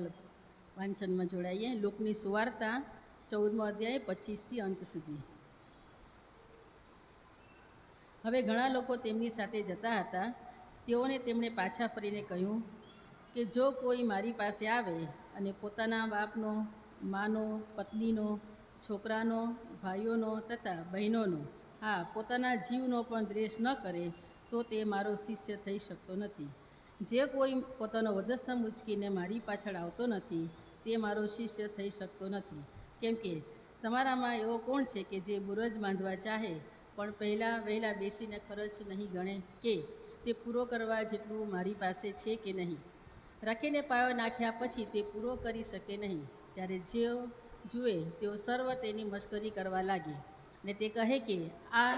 Bible વાંચનમાં જોડાઈએ. લોકની સુવાર્તા 14મો અધ્યાય 25થી અંત સુધી. હવે ઘણા લોકો તેમની સાથે જતા હતા. તેઓને તેમણે પાછા ફરીને કહ્યું કે જો કોઈ મારી પાસે આવે અને પોતાના બાપનો, માનો, પત્નીનો, છોકરાનો, ભાઈઓનો તથા બહેનોનો, હા, પોતાના જીવનો પણ દ્વેષ ન કરે તો તે મારો શિષ્ય થઈ શકતો નથી. જે કોઈ પોતાનો વધસ્તંભ ઉંચકીને મારી પાછળ આવતો નથી તે મારો શિષ્ય થઈ શકતો નથી. કેમ કે તમારામાં એવો કોણ છે કે જે બુરજ બાંધવા ચાહે પણ વહેલા બેસીને ખર્ચ નહીં ગણે કે તે પૂરો કરવા જેટલું મારી પાસે છે કે નહીં? રાખીને પાયો નાખ્યા પછી તે પૂરો કરી શકે નહીં. ત્યારે જેઓ જુએ તેઓ સર્વ તેની મશ્કરી કરવા લાગે ને તે કહે કે આ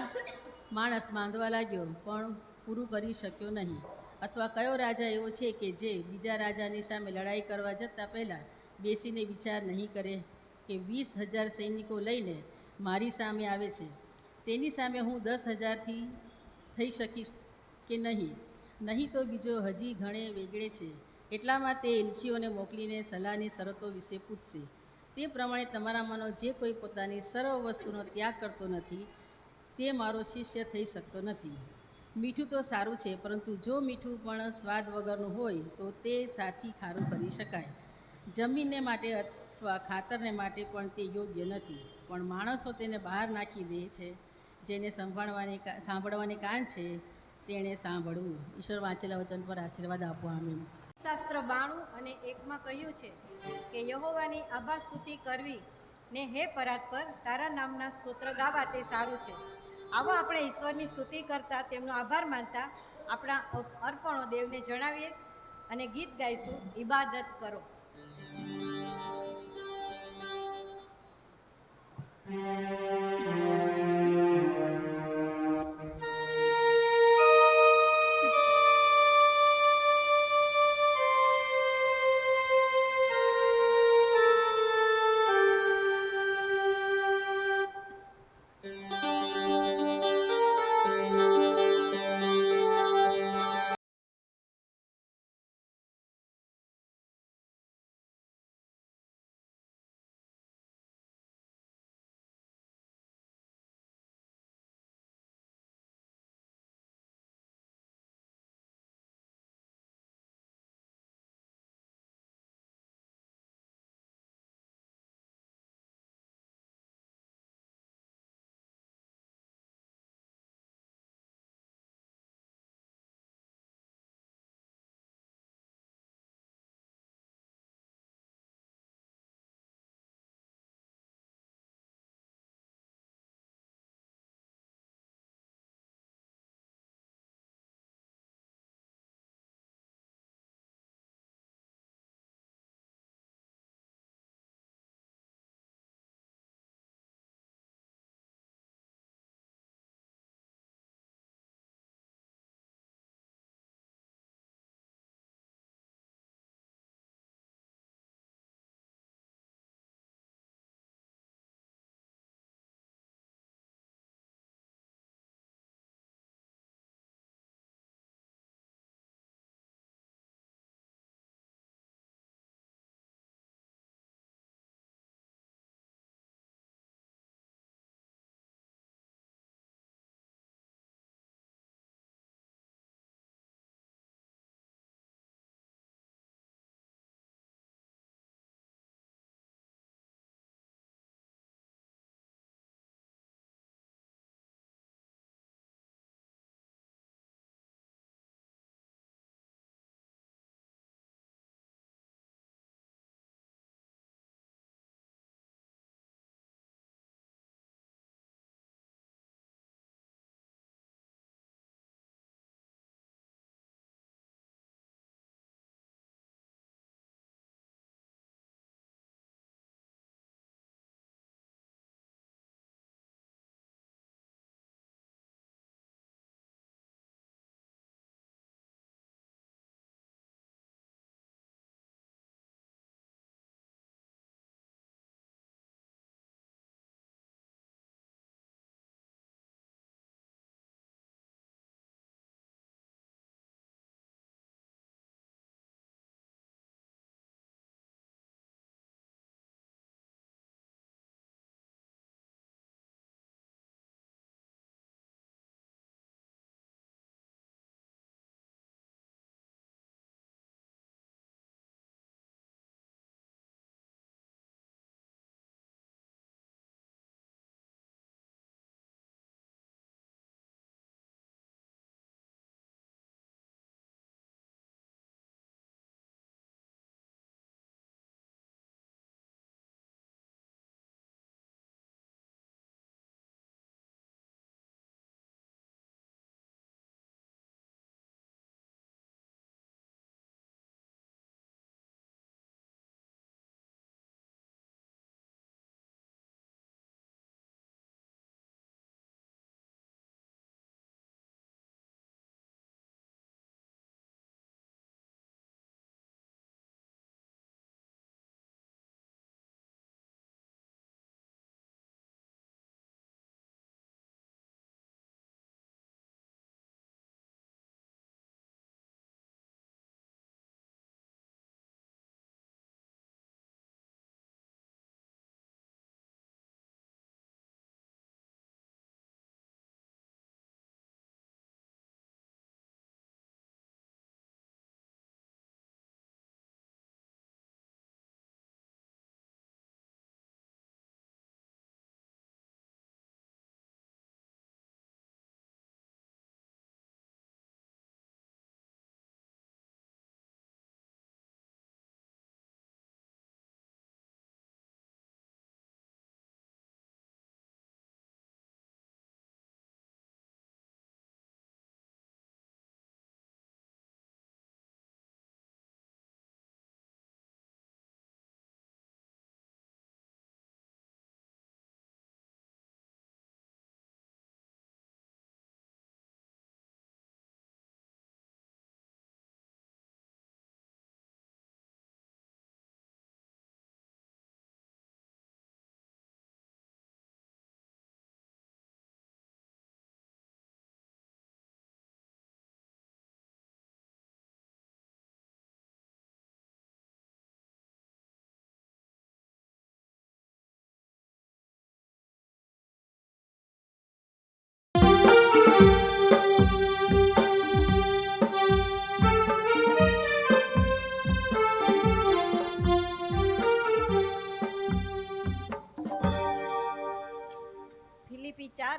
માણસ બાંધવા લાગ્યો પણ પૂરું કરી શક્યો નહીં. અથવા કયો રાજા એવો છે કે જે બીજા રાજાની સામે લડાઈ કરવા જતાં પહેલાં બેસીને વિચાર નહીં કરે કે 20,000 સૈનિકો લઈને મારી સામે આવે છે, તેની સામે હું 10,000થી થઈ શકીશ કે નહીં? નહીં તો બીજો હજી ઘણે વેગળે છે. એટલામાં તે એલચીઓને મોકલીને સલાહની શરતો વિશે પૂછશે. તે પ્રમાણે તમારામાંનો જે કોઈ પોતાની સર્વ વસ્તુનો ત્યાગ કરતો નથી તે મારો શિષ્ય થઈ શકતો નથી. મીઠું તો સારું છે, પરંતુ જો મીઠું પણ સ્વાદ વગરનું હોય તો તે સાથી ખારું કરી શકાય. જમીનને માટે અથવા ખાતરને માટે પણ તે યોગ્ય નથી, પણ માણસો તેને બહાર નાખી દે છે. જેને સાંભળવાની કાન છે તેણે સાંભળવું. ઈશ્વર વાંચેલા વચન પર આશીર્વાદ આપો. આમીન. શાસ્ત્ર 92 અને 1માં કહ્યું છે કે યહોવાની આભાર સ્તુતિ કરવી ને હે પરાત્પર તારા નામના સ્તોત્ર ગાવા તે સારું છે. આવો આપણે ઈશ્વરની સ્તુતિ કરતા, તેમનો આભાર માનતા આપણા અર્પણો દેવને જણાવીએ અને ગીત ગાઈશું, ઇબાદત કરો.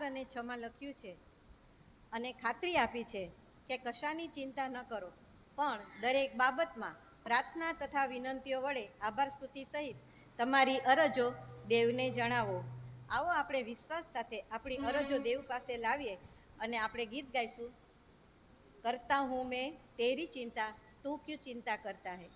અને 6 લખ્યું છે અને ખાતરી આપી છે કે કશાની ચિંતા ન કરો, પણ દરેક બાબતમાં પ્રાર્થના તથા વિનંતીઓ વડે આભાર સ્તુતિ સહિત તમારી અરજો દેવને જણાવો. આવો આપણે વિશ્વાસ સાથે આપણી અરજો દેવ પાસે લાવીએ અને આપણે ગીત ગાઈશું, કરતા હું મેં તેરી ચિંતા, તું ક્યું ચિંતા કરતા હૈ.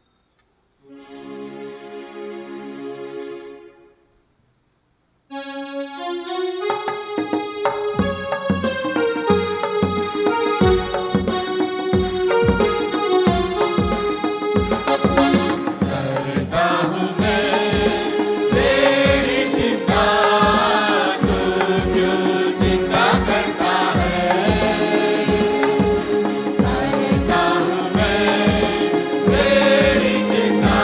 तेरी चिंता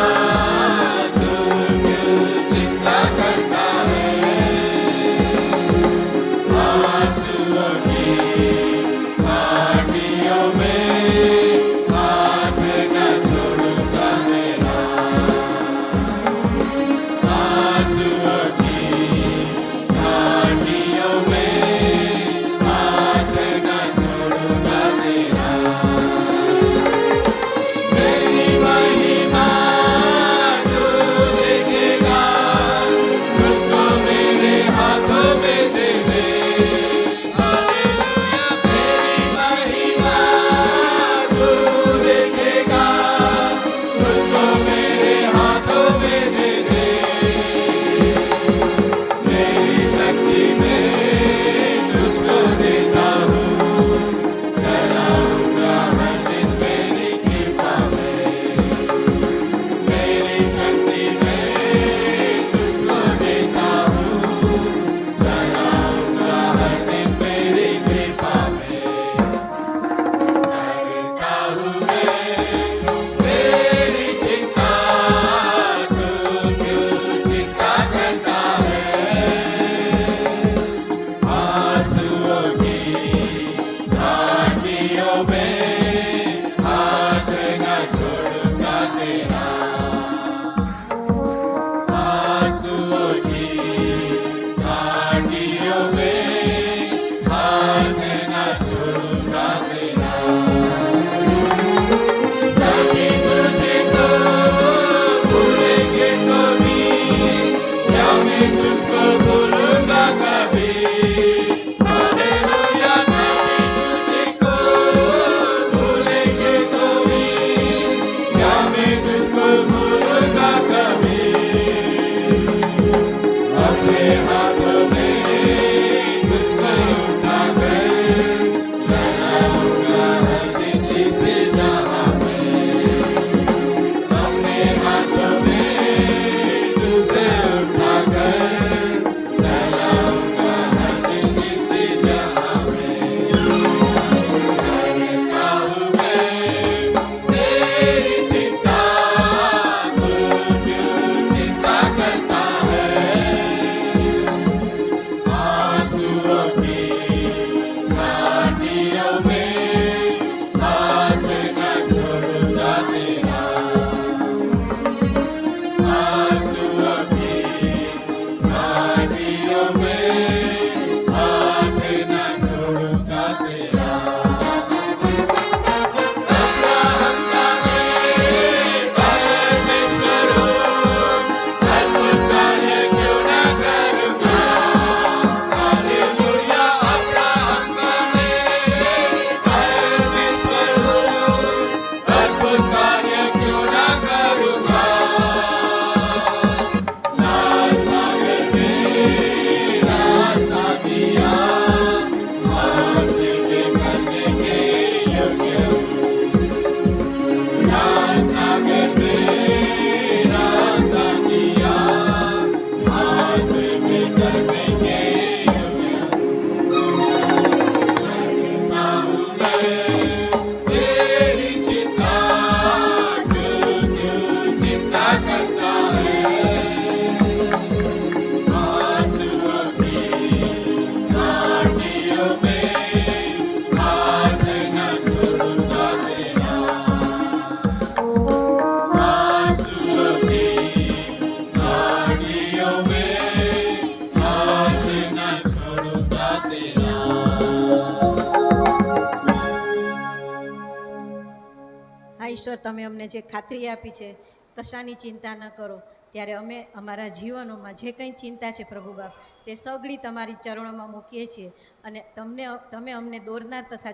ઈશ્વર તમે અમને જે ખાતરી આપી છે, કશાની ચિંતા ન કરો, ત્યારે અમે અમારા જીવનોમાં જે કંઈ ચિંતા છે પ્રભુ બાપ, તે સગળી તમારી ચરણોમાં મૂકીએ છીએ. અને તમે અમને દોરનાર તથા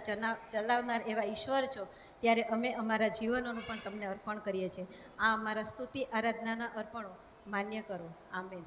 ચલાવનાર એવા ઈશ્વર છો, ત્યારે અમે અમારા જીવનોનું પણ તમને અર્પણ કરીએ છીએ. આ અમારા સ્તુતિ આરાધનાના અર્પણો માન્ય કરો. આમેન.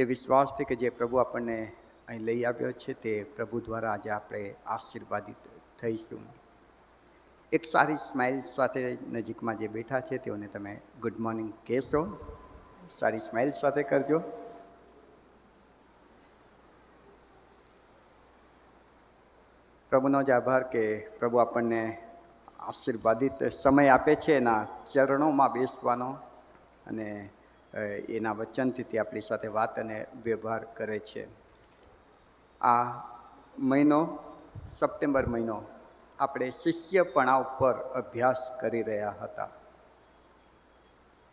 એ વિશ્વાસથી કે જે પ્રભુ આપણને અહીં લઈ આવ્યો છે તે પ્રભુ દ્વારા આજે આપણે આશીર્વાદિત થઈશું. એક સારી સ્માઇલ સાથે નજીકમાં જે બેઠા છે તેઓને તમે ગુડ મોર્નિંગ કહેશો. સારી સ્માઇલ સાથે કરજો. પ્રભુનો જ આભાર કે પ્રભુ આપણને આશીર્વાદિત સમય આપે છે એના ચરણોમાં બેસવાનો, અને એના વચનથી તે આપણી સાથે વાત અને વ્યવહાર કરે છે. આ મહિનો, સપ્ટેમ્બર મહિનો, આપણે શિષ્યપણા ઉપર અભ્યાસ કરી રહ્યા હતા,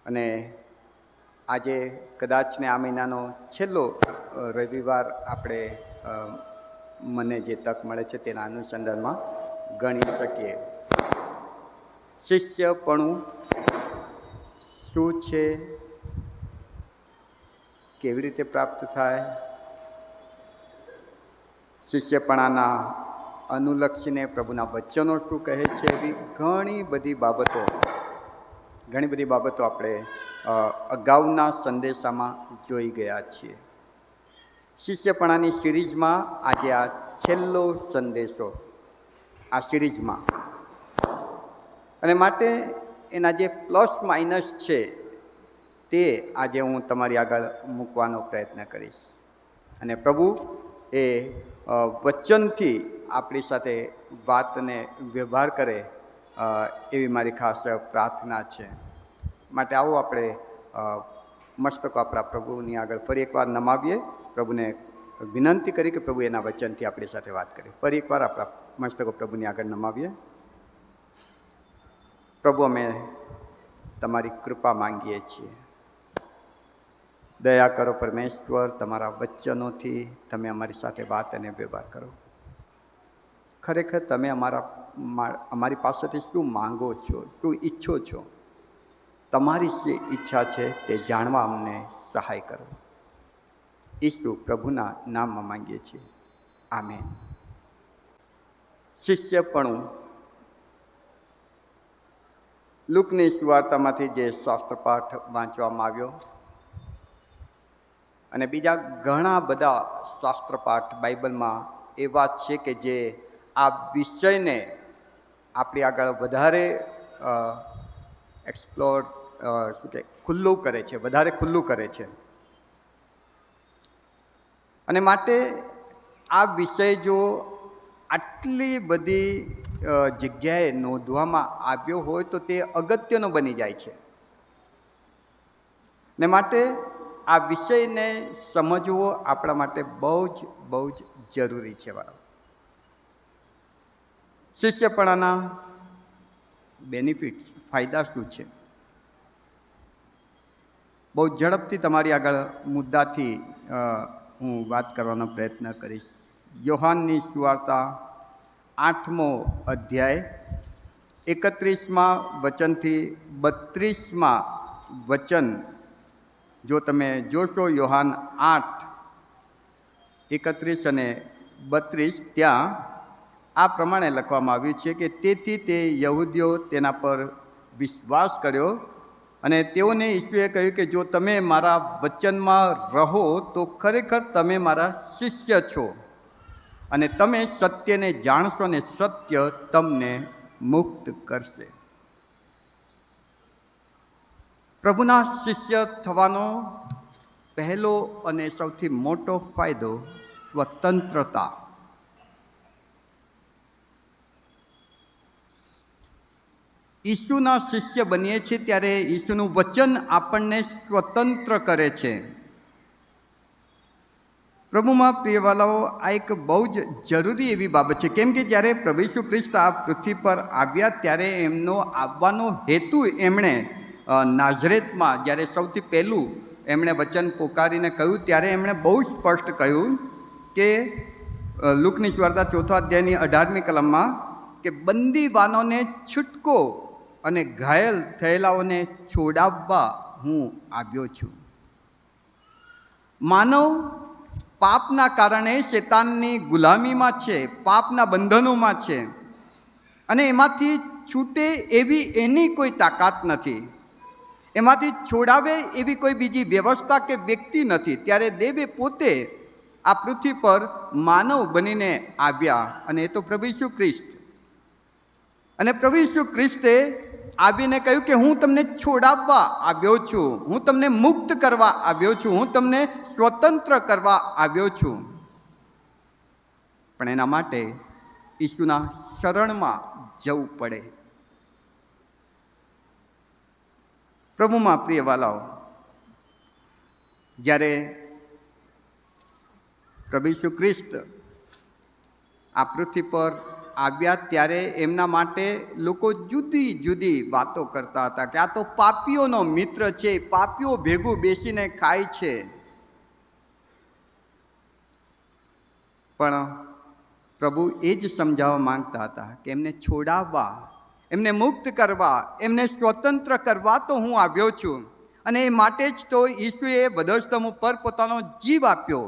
અને આજે કદાચને આ મહિનાનો છેલ્લો રવિવાર આપણે મને જે તક મળે છે તેના અનુસંધાનમાં ગણી શકીએ. શિષ્યપણું શું છે, કેવી રીતે પ્રાપ્ત થાય, શિષ્યપણાના અનુલક્ષીને પ્રભુના વચનો શું કહે છે, એવી ઘણી બધી બાબતો આપણે અગાઉના સંદેશામાં જોઈ ગયા છીએ. શિષ્યપણાની સિરીઝમાં આજે આ છેલ્લો સંદેશો આ સિરીઝમાં, અને માટે એના જે પ્લસ માઇનસ છે તે આજે હું તમારી આગળ મૂકવાનો પ્રયત્ન કરીશ, અને પ્રભુ એ વચનથી આપણી સાથે વાત અને વ્યવહાર કરે એવી મારી ખાસ પ્રાર્થના છે. માટે આવો આપણે મસ્તકો આપણા પ્રભુની આગળ ફરી એકવાર નમાવીએ. પ્રભુને વિનંતી કરી કે પ્રભુ એના વચનથી આપણી સાથે વાત કરે. ફરી એકવાર આપણા મસ્તકો પ્રભુની આગળ નમાવીએ. પ્રભુ, અમે તમારી કૃપા માંગીએ છીએ. દયા કરો પરમેશ્વર, તમારા વચનોથી તમે અમારી સાથે વાત અને વ્યવહાર કરો. ખરેખર તમે અમારી પાસેથી શું માંગો છો, શું ઈચ્છો છો, તમારી જે ઈચ્છા છે તે જાણવા અમને સહાય કરો. ઈસુ પ્રભુના નામમાં માંગીએ છીએ, આમેન. શિષ્યપણું. લુકની સુવાર્તામાંથી જે શાસ્ત્રપાઠ વાંચવામાં આવ્યો, અને બીજા ઘણા બધા શાસ્ત્રપાઠ બાઇબલમાં એવા છે કે જે આ વિષયને આપણી આગળ વધારે ખુલ્લું કરે છે, વધારે ખુલ્લું કરે છે. અને માટે આ વિષય જો આટલી બધી જગ્યાએ નોંધવામાં આવ્યો હોય તો તે અગત્યનો બની જાય છે. ને માટે આ વિષયને સમજવો આપણા માટે બહુ જ જરૂરી છે. શિષ્યપણાના બેનિફિટ્સ, ફાયદા શું છે? બહુ ઝડપથી તમારી આગળ મુદ્દાથી હું વાત કરવાનો પ્રયત્ન કરીશ. યોહાનની સુવાર્તા 8મો અધ્યાય 31મા વચનથી 32મા વચન જો તમે જોશો, યોહાન 8:31 અને 32, ત્યાં આ પ્રમાણે લખવામાં આવ્યું છે કે તેથી તે યહૂદીઓ તેના પર વિશ્વાસ કર્યો, અને તેઓને ઈસુએ કહ્યું કે જો તમે મારા વચનમાં રહો તો ખરેખર તમે મારા શિષ્ય છો, અને તમે સત્યને જાણશો, અને સત્ય તમને મુક્ત કરશે. પ્રભુના શિષ્ય થવાનો પહેલો અને સૌથી મોટો ફાયદો સ્વતંત્રતા. ઈસુના શિષ્ય બનીએ છીએ ત્યારે ઈસુનું વચન આપણને સ્વતંત્ર કરે છે. પ્રભુમાં પ્રિયવાલાઓ, આ એક બહુ જ જરૂરી એવી બાબત છે, કેમ કે જ્યારે પ્રભુ ઈસુ ખ્રિસ્ત આ પૃથ્વી પર આવ્યા ત્યારે એમનો આવવાનો હેતુ એમણે નાઝરેતમાં જ્યારે સૌથી પહેલું એમણે વચન પોકારીને કહ્યું ત્યારે એમણે બહુ સ્પષ્ટ કહ્યું કે લુકની સુવાર્તા 4થા અધ્યાયની 18મી કલમમાં કે બંદીવાનોને છૂટકો અને ઘાયલ થયેલાઓને છોડાવવા હું આવ્યો છું. માનવ પાપના કારણે શેતાનની ગુલામીમાં છે, પાપના બંધનોમાં છે, અને એમાંથી છૂટે એવી એની કોઈ તાકાત નથી, એમાંથી છોડાવે એવી કોઈ બીજી વ્યવસ્થા કે વ્યક્તિ નથી. ત્યારે દેવે પોતે આ પૃથ્વી પર માનવ બનીને આવ્યા, અને એ તો પ્રભુ ઈસુ ખ્રિસ્ત. અને પ્રભુ ઈસુ ખ્રિસ્તે આવીને કહ્યું કે હું તમને છોડાવવા આવ્યો છું, હું તમને મુક્ત કરવા આવ્યો છું, હું તમને સ્વતંત્ર કરવા આવ્યો છું. પણ એના માટે ઈસુના શરણમાં જવું પડે. પ્રભુમાં પ્રિય વાલાઓ, જ્યારે પ્રભુ ઈસુ ખ્રિસ્ત આ પૃથ્વી પર આવ્યા ત્યારે એમના માટે લોકો જુદી જુદી વાતો કરતા હતા કે આ તો પાપીઓનો મિત્ર છે, પાપીઓ ભેગું બેસીને ખાય છે. પણ પ્રભુ એ જ સમજાવવા માંગતા હતા કે એમને છોડાવવા, એમને મુક્ત કરવા, એમને સ્વતંત્ર કરવા તો હું આવ્યો છું. અને એ માટે જ તો ઈસુએ વધસ્તંભ ઉપર પોતાનો જીવ આપ્યો.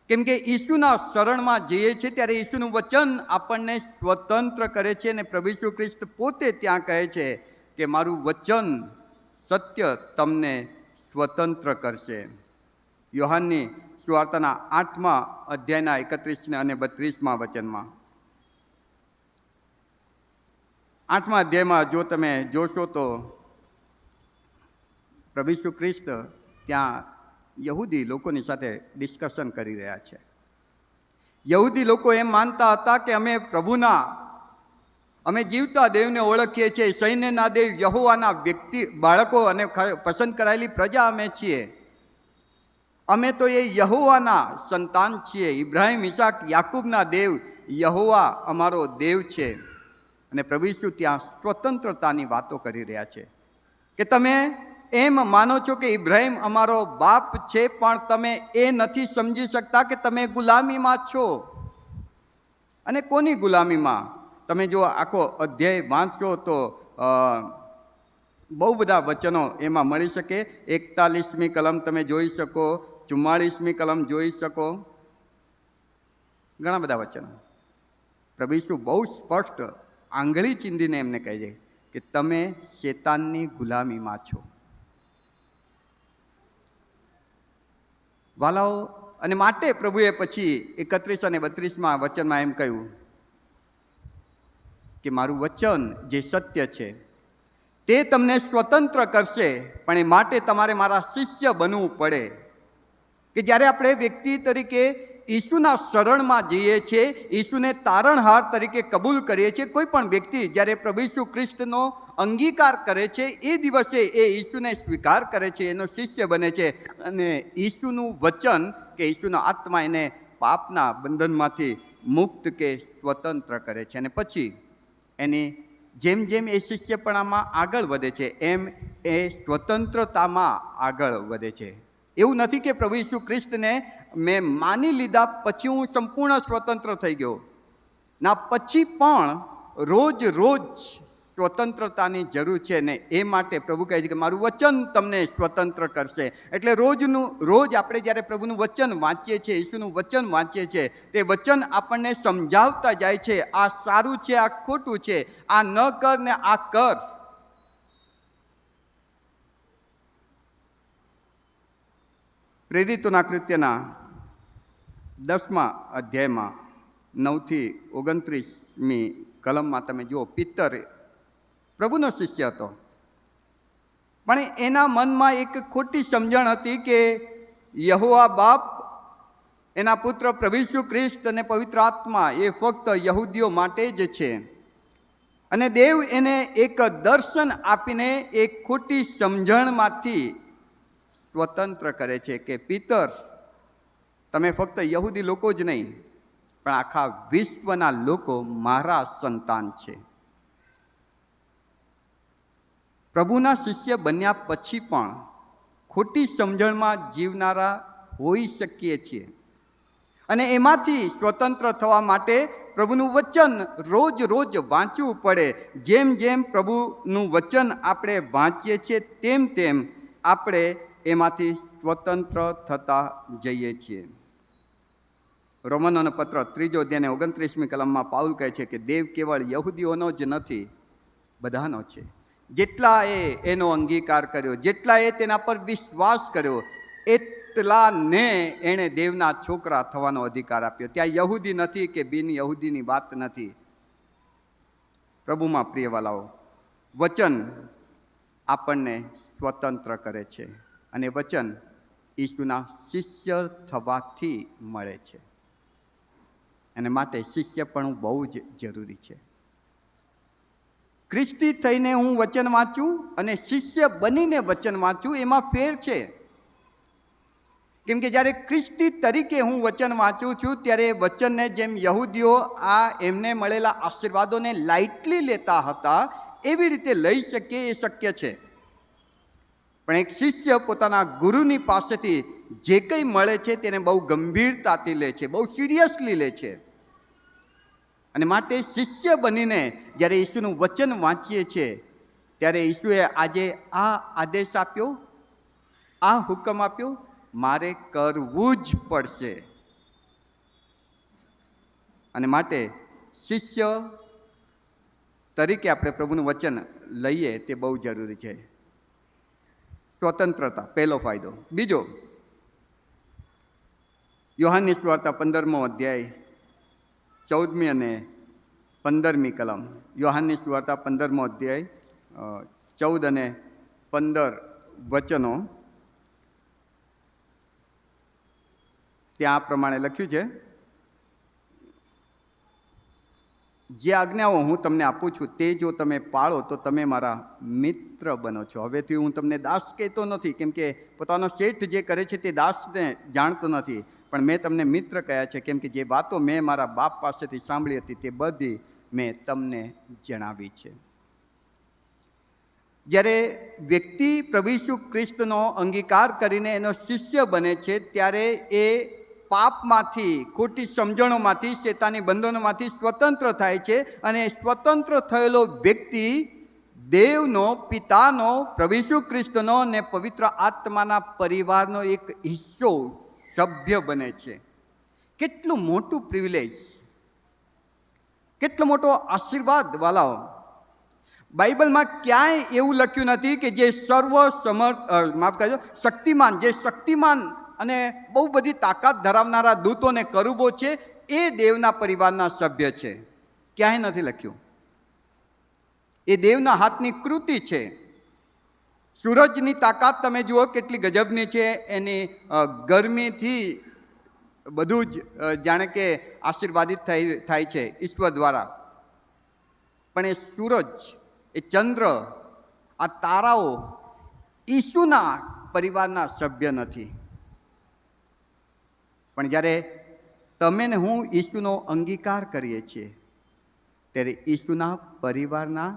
કેમ કે ઈસુના શરણમાં જઈએ છીએ ત્યારે ઈસુનું વચન આપણને સ્વતંત્ર કરે છે. અને પ્રભુ ઈસુ ખ્રિસ્ત પોતે ત્યાં કહે છે કે મારું વચન સત્ય તમને સ્વતંત્ર કરશે. યોહાનની સુવાર્તાના 8મા અધ્યાયના 31 અને 32મા વચનમાં, 8મા અધ્યાયમાં જો તમે જોશો તો પ્રભુ ઈસુ ખ્રિસ્ત ત્યાં યહૂદી લોકોની સાથે ડિસ્કશન કરી રહ્યા છે. યહૂદી લોકો એમ માનતા હતા કે અમે જીવતા દેવને ઓળખીએ છીએ, સૈન્યના દેવ યહોવાના બાળકો અને પસંદ કરાયેલી પ્રજા અમે છીએ. અમે તો એ યહોવાના સંતાન છીએ. ઇબ્રાહિમ, ઈસાક, યાકૂબના દેવ યહોવા અમારો દેવ છે. અને પ્રભુ ઈસુ ત્યાં સ્વતંત્રતાની વાતો કરી રહ્યા છે કે તમે એમ માનો છો કે ઇબ્રાહિમ અમારો બાપ છે, પણ તમે એ નથી સમજી શકતા કે તમે ગુલામીમાં છો. અને કોની ગુલામીમાં? તમે જો આખો અધ્યાય વાંચો તો બહુ બધા વચનો એમાં મળી શકે. 41મી કલમ તમે જોઈ શકો, 44મી કલમ જોઈ શકો, ઘણા બધા વચનો. પ્રભુ ઈસુ બહુ સ્પષ્ટ આંગળી ચીંધીને એમને કહે છે કે તમે શેતાનની ગુલામીમાં છો. વાલાઓ, અને માટે પ્રભુએ પછી 31 અને 32મા વચનમાં એમ કહ્યું કે મારું વચન જે સત્ય છે તે તમને સ્વતંત્ર કરશે, પણ એ માટે તમારે મારા શિષ્ય બનવું પડે. કે જ્યારે આપણે વ્યક્તિ તરીકે ઈસુના શરણમાં જઈએ છીએ, ઈસુને તારણહાર તરીકે કબૂલ કરીએ છીએ, કોઈ પણ વ્યક્તિ જ્યારે પ્રભુ ઈસુ ખ્રિસ્તનો અંગીકાર કરે છે એ દિવસે એ ઈસુને સ્વીકાર કરે છે, એનો શિષ્ય બને છે. અને ઈસુનું વચન કે ઈસુનો આત્મા એને પાપના બંધનમાંથી મુક્ત કે સ્વતંત્ર કરે છે. અને પછી એની જેમ જેમ એ શિષ્યપણામાં આગળ વધે છે એમ એ સ્વતંત્રતામાં આગળ વધે છે. એવું નથી કે પ્રભુ ઈસુ ખ્રિસ્તને મેં માની લીધા પછી હું સંપૂર્ણ સ્વતંત્ર થઈ ગયો. ના, પછી પણ રોજ રોજ સ્વતંત્રતાની જરૂર છે. ને એ માટે પ્રભુ કહે છે કે મારું વચન તમને સ્વતંત્ર કરશે. એટલે રોજ આપણે જ્યારે પ્રભુનું વચન વાંચીએ છીએ, ઈસુનું વચન વાંચીએ છીએ, તે વચન આપણને સમજાવતા જાય છે આ સારું છે, આ ખોટું છે, આ ન કર ને આ કર. પ્રેરિતોના કૃત્યના 10મા અધ્યાયમાં 9થી 29મી કલમમાં તમે જુઓ, પિત્તર પ્રભુનો શિષ્ય હતો, પણ એના મનમાં એક ખોટી સમજણ હતી કે યહોવા બાપ, એના પુત્ર પ્રભુ ઈસુ ખ્રિસ્ત અને પવિત્ર આત્મા એ ફક્ત યહૂદીઓ માટે જ છે. અને દેવ એને એક દર્શન આપીને એક ખોટી સમજણમાંથી સ્વતંત્ર કરે છે કે પિત્તર, તમે ફક્ત યહૂદી લોકો જ નહીં પણ આખા વિશ્વના લોકો મારા સંતાન છે. પ્રભુના શિષ્ય બન્યા પછી પણ ખોટી સમજણમાં જીવનારા હોઈ શકીએ છીએ. અને એમાંથી સ્વતંત્ર થવા માટે પ્રભુનું વચન રોજ રોજ વાંચવું પડે. જેમ જેમ પ્રભુનું વચન આપણે વાંચીએ છીએ તેમ તેમ આપણે એમાંથી સ્વતંત્ર થતા જઈએ છીએ. રોમનોનો પત્ર 3 અધ્યાય 29મી કલમમાં પાઉલ કહે છે કે દેવ કેવળ યહૂદીઓનો જ નથી, બધાનો છે. જેટલાએ એનો અંગીકાર કર્યો, જેટલાએ તેના પર વિશ્વાસ કર્યો, એ કેટલાને એણે દેવના છોકરા થવાનો અધિકાર આપ્યો. ત્યાં યહૂદી નથી કે બિન યહૂદીની વાત નથી. પ્રભુમાં પ્રિયવાલાઓ, વચન આપણને સ્વતંત્ર કરે છે અને વચન ઈસુના શિષ્ય થવાથી મળે છે. અને માટે શિષ્ય પણ બહુ જ જરૂરી છે. ખ્રિસ્તી થઈને હું વચન વાંચું અને શિષ્ય બનીને વચન વાંચું, એમાં ફેર છે. કેમ કે જ્યારે ખ્રિસ્તી તરીકે હું વચન વાંચું છું ત્યારે વચનને જેમ યહૂદીઓ આ એમને મળેલા આશીર્વાદોને લાઇટલી લેતા હતા, એવી રીતે લઈ શકીએ એ શક્ય છે. પણ એક શિષ્ય પોતાના ગુરુની પાસેથી જે કંઈ મળે છે તેને બહુ ગંભીરતાથી લે છે, બહુ સિરિયસલી લે છે. અને માટે શિષ્ય બનીને જ્યારે ઈસુનું વચન વાંચીએ છીએ ત્યારે ઈસુએ આજે આ આદેશ આપ્યો, આ હુકમ આપ્યો, મારે કરવું જ પડશે. અને માટે શિષ્ય તરીકે આપણે પ્રભુનું વચન લઈએ તે બહુ જરૂરી છે. સ્વતંત્રતા પહેલો ફાયદો. બીજો, યોહાનની સુવાર્તા 15મો અધ્યાય 14મી અને 15મી કલમ. યોહાનની સુવાર્તા 15મો અધ્યાય 14 અને 15 વચનો. ત્યાં આ પ્રમાણે લખ્યું છે, જે આજ્ઞાઓ હું તમને આપું છું તે જો તમે પાળો તો તમે મારા મિત્ર બનો છો. હવેથી હું તમને દાસ કહેતો નથી, કેમ કે પોતાનો શેઠ જે કરે છે તે દાસને જાણતો નથી, પણ મેં તમને મિત્ર કહ્યા છે, કેમ કે જે વાતો મેં મારા બાપ પાસેથી સાંભળી હતી તે બધી મેં તમને જણાવી છે. જ્યારે વ્યક્તિ પ્રભુ ઈસુ ખ્રિસ્તનો અંગીકાર કરીને એનો શિષ્ય બને છે ત્યારે એ પાપમાંથી, ખોટી સમજણોમાંથી, શેતાની બંધનોમાંથી સ્વતંત્ર થાય છે. અને સ્વતંત્ર થયેલો વ્યક્તિ દેવનો, પિતાનો, પ્રભુ ઈસુ ખ્રિસ્તનો અને પવિત્ર આત્માના પરિવારનો એક હિસ્સો, સભ્ય બને છે. કેટલું મોટું પ્રિવિલેજ, કેટલો મોટો આશીર્વાદ વાલાઓ. બાઇબલમાં ક્યાંય એવું લખ્યું નથી કે જે શક્તિમાન, જે શક્તિમાન અને બહુ બધી તાકાત ધરાવનારા દૂતોને કરુબો છે એ દેવના પરિવારના સભ્ય છે. ક્યાંય નથી લખ્યું. એ દેવના હાથની કૃતિ છે. સૂરજની તાકાત તમે જુઓ કેટલી ગજબની છે. એની ગરમીથી બધું જ જાણે કે આશીર્વાદિત થાય છે ઈશ્વર દ્વારા. પણ એ સૂરજ, એ ચંદ્ર, આ તારાઓ ઈસુના પરિવારના સભ્ય નથી. પણ જ્યારે તમે ને હું ઈસુનો અંગીકાર કરીએ છીએ ત્યારે ઈસુના પરિવારના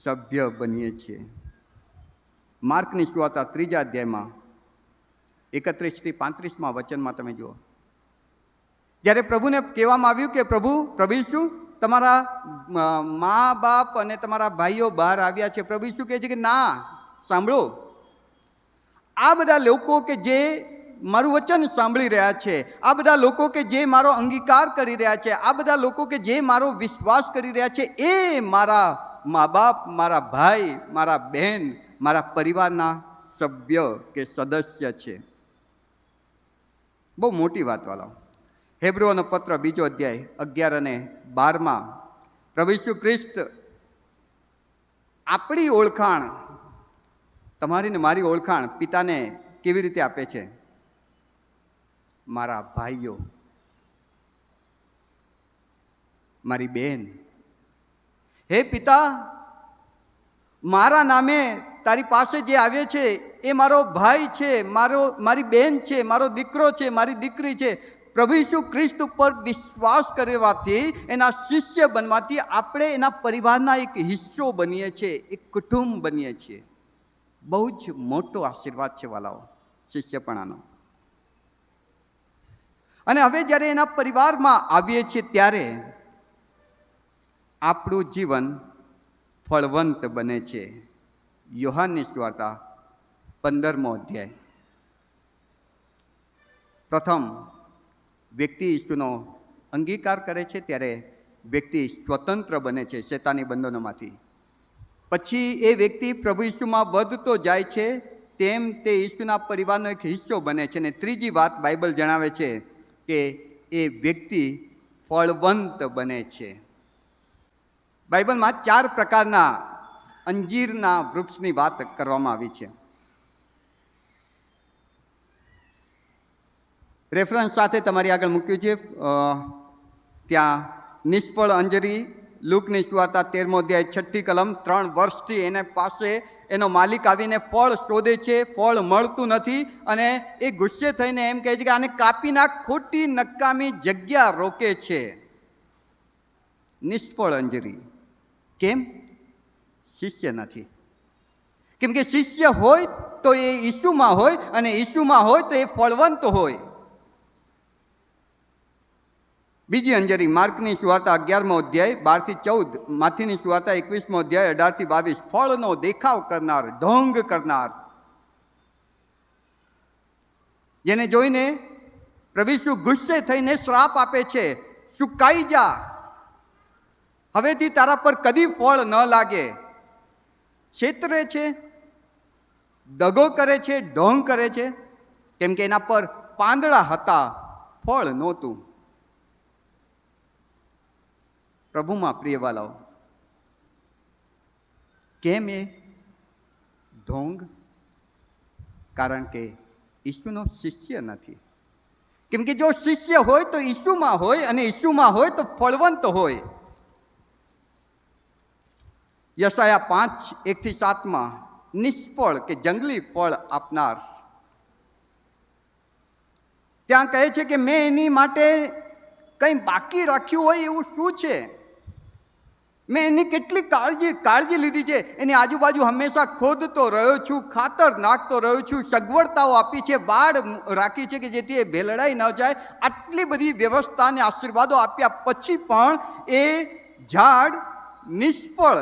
સભ્ય બનીએ છીએ. માર્કની સુવાર્તા 3 અધ્યાયમાં 31થી 35માં વચનમાં તમે જુઓ, જ્યારે પ્રભુને કહેવામાં આવ્યું કે પ્રભુ ઈસુ, તમારા મા બાપ અને તમારા ભાઈઓ બહાર આવ્યા છે. પ્રભુ ઈસુ કહે છે કે ના, સાંભળો, આ બધા લોકો કે જે મારું વચન સાંભળી રહ્યા છે, આ બધા લોકો કે જે મારો અંગીકાર કરી રહ્યા છે, આ બધા લોકો કે જે મારો વિશ્વાસ કરી રહ્યા છે, એ મારા મા બાપ, મારા ભાઈ, મારા બહેન, મારા પરિવારના સભ્ય કે સદસ્ય છે. બહુ મોટી વાત વાળા. હેબ્રોનો પત્ર 2 અધ્યાય 11 અને 12માં પ્રભુ ઈસુ ખ્રિસ્ત આપણી ઓળખાણ, તમારી ને મારી ઓળખાણ પિતાને કેવી રીતે આપે છે? મારા ભાઈઓ, મારી બહેન, હે પિતા, મારા નામે તારી પાસે જે આવે છે એ મારો ભાઈ છે, મારી બહેન છે, મારો દીકરો છે, મારી દીકરી છે. પ્રભુ ઈસુ ખ્રિસ્ત ઉપર વિશ્વાસ કરવાથી, એના શિષ્ય બનવાથી આપણે એના પરિવારના એક હિસ્સો બનીએ છીએ, એક કુટુંબ બનીએ છીએ. બહુ જ મોટો આશીર્વાદ છે વાલાઓ શિષ્યપણાનો. અને હવે જ્યારે એના પરિવારમાં આવીએ છીએ ત્યારે આપણું જીવન ફળવંત બને છે. યોહાનની સુવાર્તા 15મો અધ્યાય. પ્રથમ વ્યક્તિ ઈસુનો અંગીકાર કરે છે ત્યારે વ્યક્તિ સ્વતંત્ર બને છે શેતાની બંધનોમાંથી. પછી એ વ્યક્તિ પ્રભુ ઈસુમાં વધતો જાય છે તેમ તે ઈસુના પરિવારનો એક હિસ્સો બને છે. અને ત્રીજી વાત બાઇબલ જણાવે છે કે એ વ્યક્તિ ફળવંત બને છે. બાઇબલમાં 4 પ્રકારના અંજીરના વૃક્ષની વાત કરવામાં આવી છે. રેફરન્સ સાથે તમારી આગળ મૂક્યું છે. ત્યાં નિષ્ફળ અંજરી, લૂકની સુવાર્તા 13મો અધ્યાય 6ઠી કલમ. 3 વર્ષથી એને પાસે એનો માલિક આવીને ફળ શોધે છે, ફળ મળતું નથી, અને એ ગુસ્સે થઈને એમ કહે છે કે આને કાપી નાખ, ખોટી નકામી જગ્યા રોકે છે. નિષ્ફળ અંજરી. કેમ? શિષ્ય નથી. કેમ કે શિષ્ય હોય તો એ ઈસુમાં હોય, અને ઈસુમાં હોય તો એ ફળવંત હોય. બીજી અંજરી માર્કની સુવાર્તા 11મો અધ્યાય 12-14, માથીની સુવાર્તા 21મો અધ્યાય 18-22. ફળનો દેખાવ કરનાર, ઢોંગ કરનાર, જેને જોઈને પ્રભુ ઈસુ ગુસ્સે થઈને શ્રાપ આપે છે, સુકાઈ જા, હવેથી તારા પર કદી ફળ ન લાગે. છેતરે છે, દગો કરે છે, ઢોંગ કરે છે, કેમ કે એના પર પાંદડા હતા, ફળ નહોતું. પ્રભુમાં પ્રિયવાલાઓ, કેમ એ ઢોંગ? કારણ કે ઈસુનો શિષ્ય નથી. કેમ કે જો શિષ્ય હોય તો ઈસુમાં હોય, અને ઈસુમાં હોય તો ફળવંત હોય. યશાયા 5:1-7 નિષ્ફળ કે જંગલી ફળ આપનાર, ત્યાં કહે છે કે મેં એની માટે કંઈ બાકી રાખ્યું હોય એવું શું છે? મેં એની કેટલી કાળજી લીધી છે. એની આજુબાજુ હંમેશા ખોદતો રહ્યો છું, ખાતર નાખતો રહ્યો છું, સગવડતાઓ આપી છે, વાડ રાખી છે કે જેથી એ ભેલડાઈ ન જાય. આટલી બધી વ્યવસ્થા અને આશીર્વાદો આપ્યા પછી પણ એ ઝાડ નિષ્ફળ,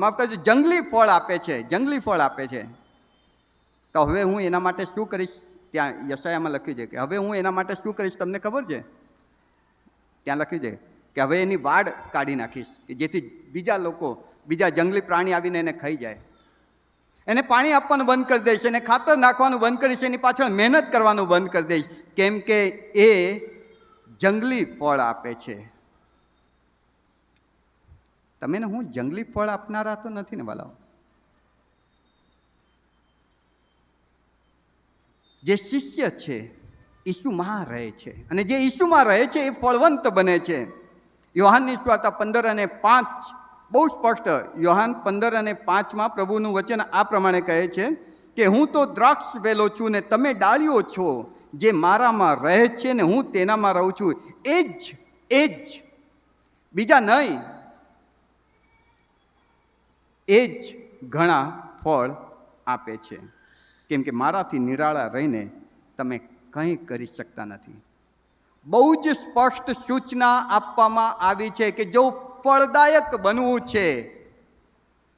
માફ કરજો, જંગલી ફળ આપે છે, જંગલી ફળ આપે છે. તો હવે હું એના માટે શું કરીશ? ત્યાં યશાયામાં લખ્યું છે કે હવે હું એના માટે શું કરીશ, તમને ખબર છે? ત્યાં લખ્યું છે કે હવે એની વાડ કાઢી નાખીશ, કે જેથી બીજા જંગલી પ્રાણી આવીને એને ખાઈ જાય. એને પાણી આપવાનું બંધ કરી દઈશ, એને ખાતર નાખવાનું બંધ કરીશ, એની પાછળ મહેનત કરવાનું બંધ કરી દઈશ, કેમ કે એ જંગલી ફળ આપે છે. તમે ને હું જંગલી ફળ આપનારા તો નથી ને વાલાઓ? જે શિષ્ય છે ઈસુમાં રહે છે, અને જે ઈસુમાં રહે છે એ ફળવંત બને છે. યોહાનની સુવાર્તા 15:5 બહુ સ્પષ્ટ. યોહાન 15:5 પ્રભુનું વચન આ પ્રમાણે કહે છે કે હું તો દ્રાક્ષ વેલો છું ને તમે ડાળીઓ છો. જે મારામાં રહે છે ને હું તેનામાં રહું છું, એ જ બીજા નહીં, એ જ ઘણા ફળ આપે છે. કેમ કે મારાથી નિરાળા રહીને તમે કંઈ કરી શકતા નથી. બહુ જ સ્પષ્ટ સૂચના આપવામાં આવી છે કે જો ફળદાયક બનવું છે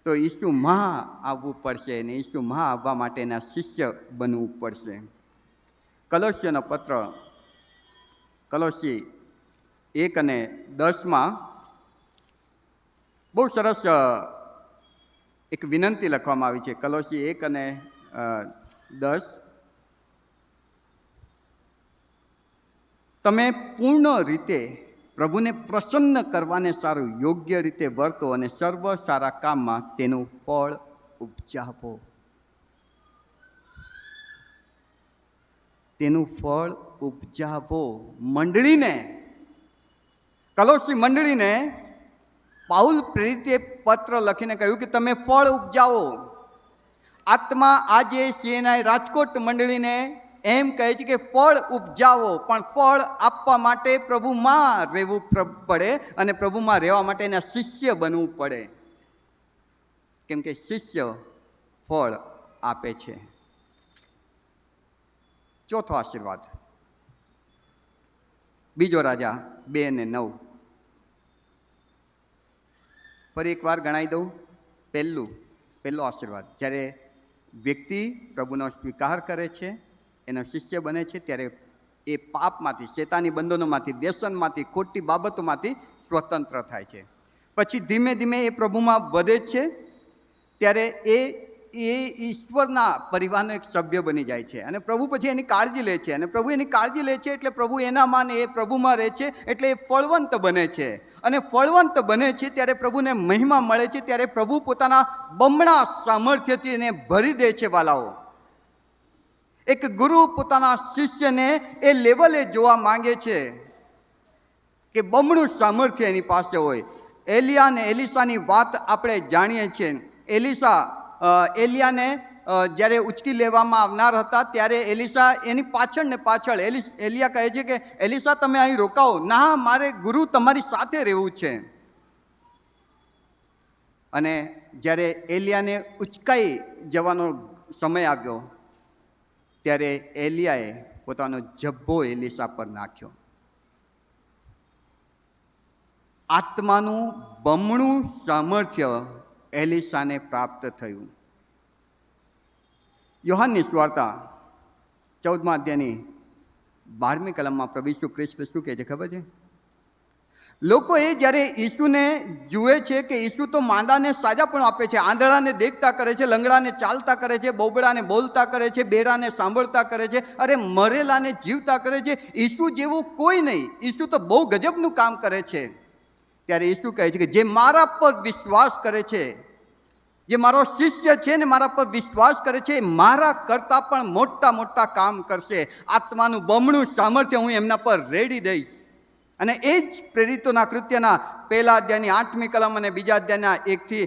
તો ઈસુમાં આવવું પડશે, અને ઈસુમાં આવવા માટેના શિષ્ય બનવું પડશે. કલોસ્યનો પત્ર, કલોસી 1:10 બહુ સરસ એક વિનંતી લખવામાં આવી છે. કલોસી 1:10, તમે પૂર્ણ રીતે પ્રભુને પ્રસન્ન કરવાને સારું યોગ્ય રીતે વર્તો અને સર્વ સારા કામમાં તેનું ફળ ઉપજાવો. તેનું ફળ ઉપજાવો. મંડળીને, કલોસી મંડળીને પાઉલ પ્રેરિતે પત્ર લખીને કહ્યું કે તમે ફળ ઉપજાવો. આત્મા આજે સીએનઆઈ રાજકોટ મંડળીને એમ કહે છે કે ફળ ઉપજાવો, પણ ફળ આપવા માટે પ્રભુમાં રહેવું પડે, અને પ્રભુમાં રહેવા માટે એના શિષ્ય બનવું પડે. કેમ કે શિષ્ય ફળ આપે છે. ચોથો આશીર્વાદ, બીજો રાજા 2:9. ફરી એકવાર ગણાવી દઉં. પહેલો આશીર્વાદ, જ્યારે વ્યક્તિ પ્રભુનો સ્વીકાર કરે છે, એનો શિષ્ય બને છે, ત્યારે એ પાપમાંથી, શેતાની બંધનોમાંથી, વ્યસનમાંથી, ખોટી બાબતોમાંથી સ્વતંત્ર થાય છે. પછી ધીમે ધીમે એ પ્રભુમાં વધે છે, ત્યારે એ એ ઈશ્વરના પરિવારનો એક સભ્ય બની જાય છે અને પ્રભુ પછી એની કાળજી લે છે અને પ્રભુ એની કાળજી લે છે એટલે પ્રભુ એનામાં ને એ પ્રભુમાં રહે છે એટલે એ ફળવંત બને છે અને ફળવંત બને છે ત્યારે પ્રભુને મહિમા મળે છે ત્યારે પ્રભુ પોતાના બમણા સામર્થ્યથી એને ભરી દે છે વાલાઓ. એક ગુરુ પોતાના શિષ્યને એ લેવલે જોવા માંગે છે કે બમણું સામર્થ્ય એની પાસે હોય. એલિયા અને એલિસાની વાત આપણે જાણીએ છીએ. એલિયાને જ્યારે ઉચકી લેવામાં આવનાર હતા ત્યારે એલિસા એની પાછળ ને પાછળ એલિયા કહે છે કે એલિસા તમે અહીં રોકાઓ. ના, મારે ગુરુ તમારી સાથે રહેવું છે. અને જ્યારે એલિયાને ઉચકાઈ જવાનો સમય આવ્યો ત્યારે એલિયાએ પોતાનો જબ્બો એલિસા પર નાખ્યો. આત્માનું બમણું સામર્થ્ય એલિસાને પ્રાપ્ત થયું. યોહાનની સુવાર્તા 14મા અધ્યાયની 12મી કલમમાં પ્રભુ ઈસુ ખ્રિસ્ત શું કહે છે ખબર છે? લોકો એ જ્યારે ઈસુને જુએ છે કે ઈસુ તો માંદાને સાજાપણું આપે છે, આંધળાને દેખતા કરે છે, લંગડાને ચાલતા કરે છે, બોબડાને બોલતા કરે છે, બેડાને સાંભળતા કરે છે, અરે મરેલાને જીવતા કરે છે. ઈસુ જેવું કોઈ નહીં. ઈસુ તો બહુ ગજબનું કામ કરે છે. ત્યારે ઈસુ કહે છે કે જે મારા પર વિશ્વાસ કરે છે, જે મારો શિષ્ય છે ને મારા પર વિશ્વાસ કરે છે, મારા કરતાં પણ મોટા મોટા કામ કરશે. આત્માનું બમણું સામર્થ્ય હું એમના પર રેડી દઈશ. અને એ જ પ્રેરિતોના કૃત્યના 1 અધ્યાયની 8મી કલમ અને 2 અધ્યાયના 1 થી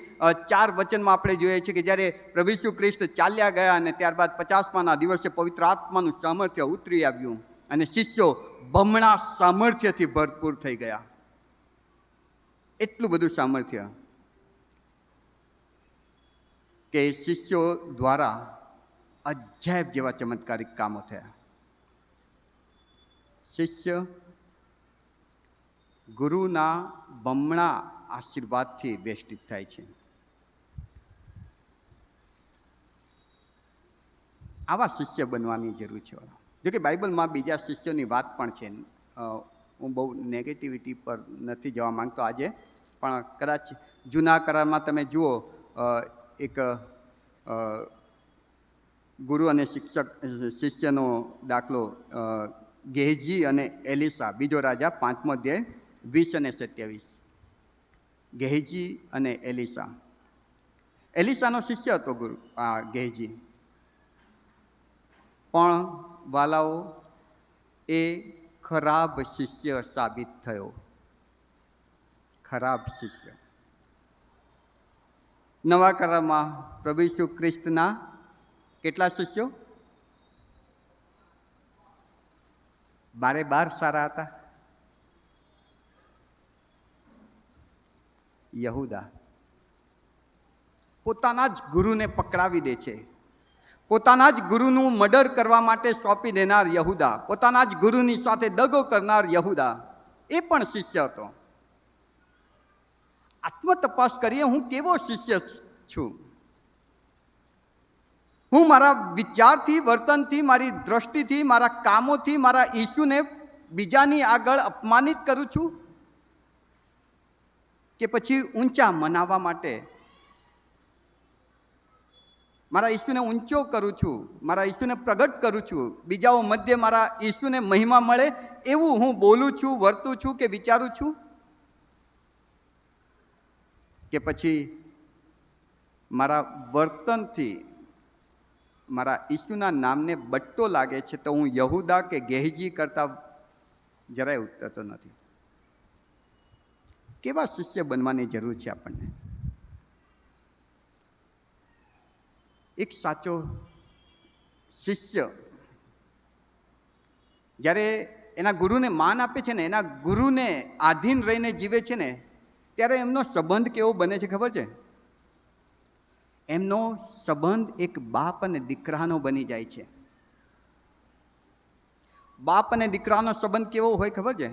4 વચનમાં આપણે જોઈએ છીએ કે જ્યારે પ્રભુ ઈસુ ખ્રિસ્ત ચાલ્યા ગયા અને ત્યારબાદ 50મા દિવસે પવિત્ર આત્માનું સામર્થ્ય ઉતરી આવ્યું અને શિષ્યો બમણા સામર્થ્યથી ભરપૂર થઈ ગયા. એટલું બધું સામર્થ્ય કે શિષ્યો દ્વારા અજાયબ જેવા ચમત્કારિક કામો થયા. શિષ્ય ગુરુના બમણા આશીર્વાદથી વેષ્ટિત થાય છે. આવા શિષ્ય બનવાની જરૂર છે. જોકે બાઇબલમાં બીજા શિષ્યોની વાત પણ છે. હું બહુ નેગેટિવિટી પર નથી જવા માંગતો આજે, પણ કદાચ જૂના કરારમાં તમે જુઓ એક ગુરુ અને શિષ્યનો દાખલો, ગેહજી અને એલિસા, બીજો રાજા 5મો અધ્યાય 20 અને 27. ગેહજી અને એલિસા. એલિસાનો શિષ્ય હતો ગેહજી, પણ વાલાઓ એ ખરાબ શિષ્ય સાબિત થયો. ખરાબ શિષ્ય. નવા કરારમાં પ્રભુ ઈસુ ખ્રિસ્તના કેટલા શિષ્યો? 12 સારા હતા. યહૂદા પોતાના જ ગુરુને પકડાવી દે છે. પોતાના જ ગુરુનું મર્ડર કરવા માટે સોંપી દેનાર યહૂદા, પોતાના જ ગુરુની સાથે દગો કરનાર યહૂદા, એ પણ શિષ્ય હતો. આત્મતપાસ કરીએ, હું કેવો શિષ્ય છું? હું મારા વિચારથી, વર્તનથી, મારી દ્રષ્ટિથી, મારા કામોથી મારા ઈસુને બીજાની આગળ અપમાનિત કરું છું કે પછી ઊંચા મનાવવા માટે મારા ઈસુને ઊંચો કરું છું, મારા ઈસુને પ્રગટ કરું છું, બીજાઓ મધ્ય મારા ઈસુને મહિમા મળે એવું હું બોલું છું, વર્તું છું કે વિચારું છું? કે પછી મારા વર્તનથી મારા ઈસુના નામને બટ્ટો લાગે છે તો હું યહૂદા કે ગેહજી કરતાં જરાય ઉતરતો નથી? કેવા શિષ્ય બનવાની જરૂર છે આપણને? એક સાચો શિષ્ય જ્યારે એના ગુરુને માન આપે છે ને, એના ગુરુને આધીન રહીને જીવે છે ને, ત્યારે એમનો સંબંધ કેવો બને છે ખબર છે? એમનો સંબંધ એક બાપ અને દીકરાનો બની જાય છે. બાપ અને દીકરાનો સંબંધ કેવો હોય ખબર છે?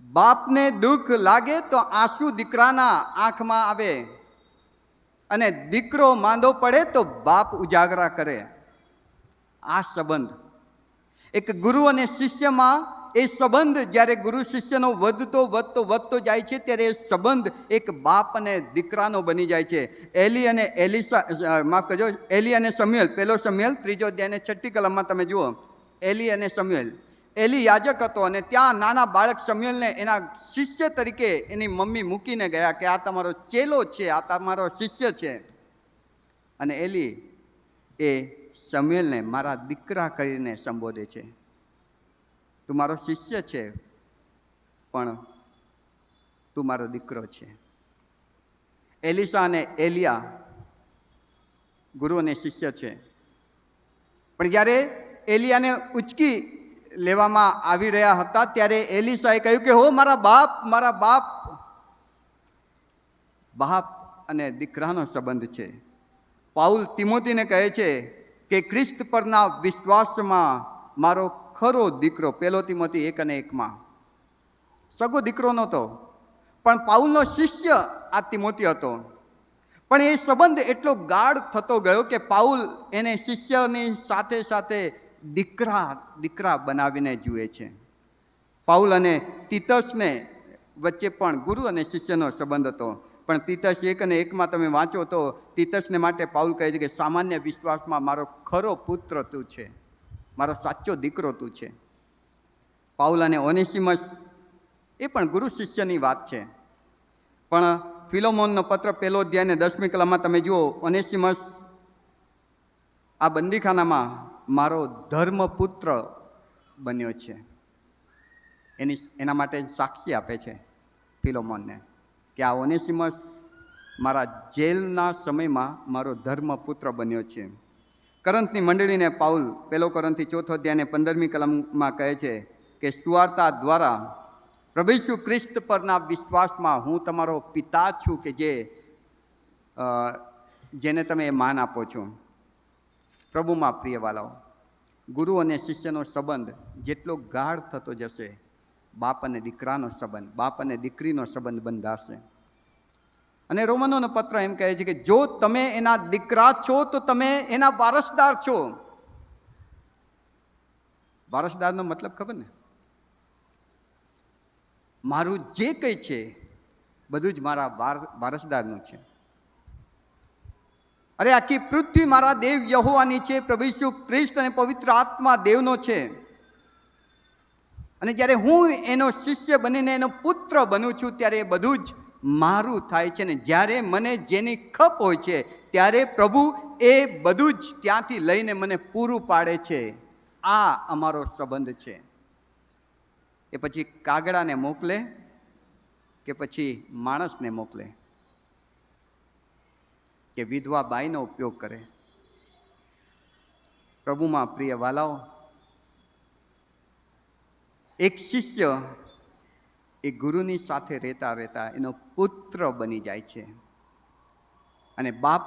બાપને દુઃખ લાગે તો આંસુ દીકરાના આંખમાં આવે, અને દીકરો માંદો પડે તો બાપ ઉજાગરા કરે. આ સંબંધ એક ગુરુ અને શિષ્યમાં એ સંબંધ જ્યારે ગુરુ શિષ્યનો વધતો જાય છે, ત્યારે એ સંબંધ એક બાપ અને દીકરાનો બની જાય છે. એલી અને એલિસા, માફ કરજો, એલી અને સમુએલ, 1 સમુએલ 3 અધ્યાય અને 6 કલમમાં તમે જુઓ, એલી અને સમુએલ. એલી યાજક હતો અને ત્યાં નાના બાળક સમુએલને એના શિષ્ય તરીકે એની મમ્મી મૂકીને ગયા કે આ તમારો ચેલો છે, આ તમારો શિષ્ય છે. અને એલી એ સમુએલને મારા દીકરા કરીને સંબોધે છે. તું મારો શિષ્ય છે, પણ તું મારો દીકરો છે. એલિસા અને એલિયા ગુરુ અને શિષ્ય છે. પણ જ્યારે એલિયાને ઉચકી લેવામાં આવી રહ્યા હતા, ત્યારે એલિસાએ કહ્યું કે હો મારા બાપ. બાપ અને દીકરાનો સંબંધ છે. પાઉલ તિમોથીને કહે છે કે ખ્રિસ્ત પરના વિશ્વાસમાં મારો ખરો દીકરો, 1 તિમોથી 1 અને 1 સગો દીકરો નહોતો, પણ પાઉલનો શિષ્ય આ તિમોથી હતો. પણ એ સંબંધ એટલો ગાઢ થતો ગયો કે પાઉલ એને શિષ્યની સાથે સાથે દીકરા બનાવીને જુએ છે. પાઉલ અને તીતસને વચ્ચે પણ ગુરુ અને શિષ્યનો સંબંધ હતો. પણ તીતસ 1 અને 1 તમે વાંચો તો તીતસને માટે પાઉલ કહે છે કે સામાન્ય વિશ્વાસમાં મારો ખરો પુત્ર તું છે, મારો સાચો દીકરો તું છે. પાઉલ અને ઓનેસિમસ એ પણ ગુરુ શિષ્યની વાત છે. પણ ફિલોમોનનો પત્ર 1 અધ્યાય અને 10મી કલમમાં તમે જુઓ, ઓનેસિમસ આ બંદીખાનામાં મારો ધર્મપુત્ર બન્યો છે. એના માટે સાક્ષી આપે છે ફિલોમોનને કે આ ઓનેસિમસ મારા જેલના સમયમાં મારો ધર્મપુત્ર બન્યો છે. કરંથની મંડળીને પાઉલ 1 કોરિન્થી 4 અધ્યાય અને 15મી કલમમાં કહે છે કે સુવાર્તા દ્વારા પ્રભુ ઈસુ ખ્રિસ્ત પરના વિશ્વાસમાં હું તમારો પિતા છું, કે જેને તમે માન આપો છો. પ્રભુમાં પ્રિય વાલાઓ, ગુરુ અને શિષ્યનો સંબંધ જેટલો ગાઢ થતો જશે, બાપ અને દીકરાનો સંબંધ, બાપ અને દીકરીનો સંબંધ બંધાશે. અને રોમનોનો પત્ર એમ કહે છે કે જો તમે એના દીકરા છો તો તમે એના વારસદાર છો. વારસદારનો મતલબ ખબર ને? મારું જે કંઈ છે બધું જ મારા વારસદારનું છે. અરે આખી પૃથ્વી મારા દેવ યહોવાની છે, પ્રભુ ઈસુ ખ્રિસ્ત અને પવિત્ર આત્મા દેવનો છે. અને જ્યારે હું એનો શિષ્ય બનીને એનો પુત્ર બનું છું, ત્યારે એ બધું જ મારું થાય છે. ને જ્યારે મને જેની ખપ હોય છે, ત્યારે પ્રભુ એ બધું જ ત્યાંથી લઈને મને પૂરું પાડે છે. આ અમારો સંબંધ છે. એ પછી કાગડાને મોકલે કે પછી માણસને મોકલે કે વિધવા બાઈનો ઉપયોગ કરે. પ્રભુમાં પ્રિય વાલાઓ, એક શિષ્ય એ ગુરુની સાથે રહેતા એનો પુત્ર બની જાય છે. અને બાપ